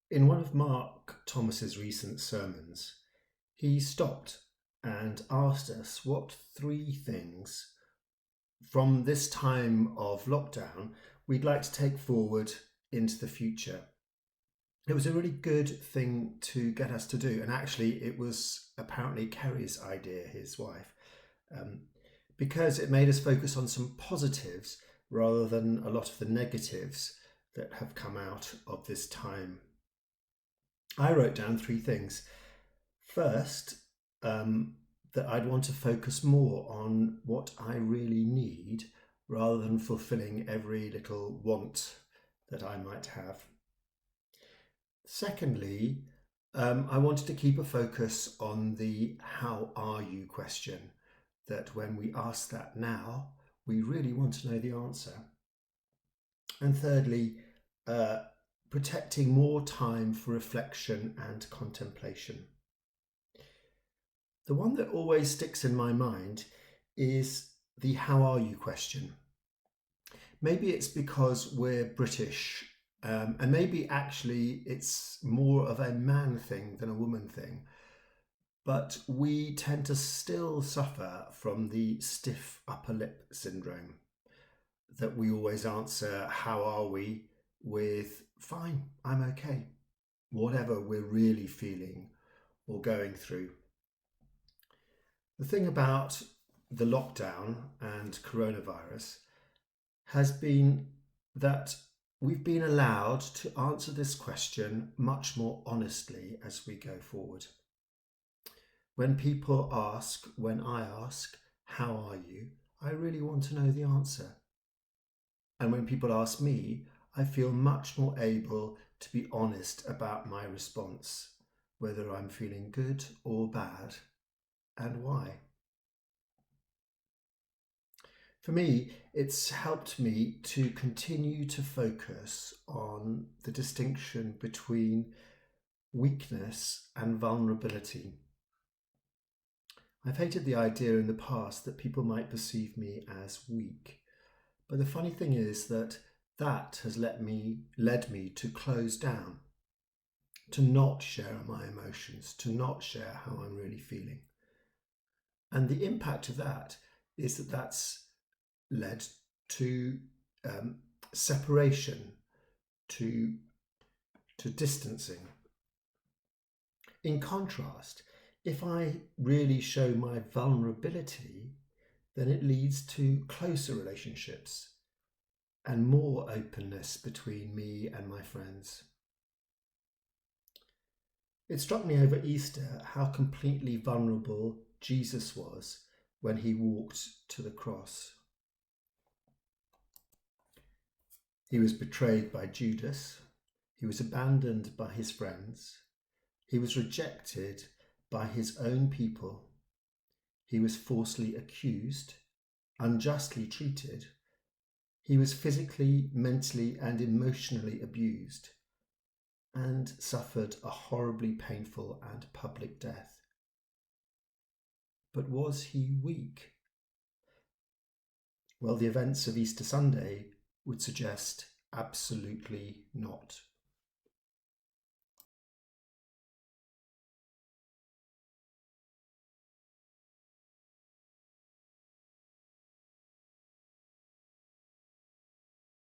In one of Mark Thomas's recent sermons, he stopped and asked us what three things from this time of lockdown we'd like to take forward into the future. It was a really good thing to get us to do, and actually, it was apparently Kerry's idea, his wife, um, because it made us focus on some positives rather than a lot of the negatives that have come out of this time. I wrote down three things. First, that I'd want to focus more on what I really need rather than fulfilling every little want that I might have. Secondly, I wanted to keep a focus on the how are you question, that when we ask that now, we really want to know the answer. And thirdly, uh, protecting more time for reflection and contemplation. The one that always sticks in my mind is the how are you question. Maybe it's because we're British, and maybe actually it's more of a man thing than a woman thing, but we tend to still suffer from the stiff upper lip syndrome, that we always answer, how are we, with fine, I'm okay, whatever we're really feeling or going through. The thing about the lockdown and coronavirus has been that we've been allowed to answer this question much more honestly as we go forward. When people ask, when I ask, how are you? I really want to know the answer. And when people ask me, I feel much more able to be honest about my response, whether I'm feeling good or bad, and why. For me, it's helped me to continue to focus on the distinction between weakness and vulnerability. I've hated the idea in the past that people might perceive me as weak, but the funny thing is that has led me to close down, to not share my emotions, to not share how I'm really feeling. And the impact of that is that that's led to separation, to distancing. In contrast, if I really show my vulnerability, then it leads to closer relationships and more openness between me and my friends. It struck me over Easter how completely vulnerable Jesus was when he walked to the cross. He was betrayed by Judas. He was abandoned by his friends. He was rejected by his own people. He was falsely accused, unjustly treated. He was physically, mentally, and emotionally abused, and suffered a horribly painful and public death. But was he weak? Well, the events of Easter Sunday would suggest absolutely not.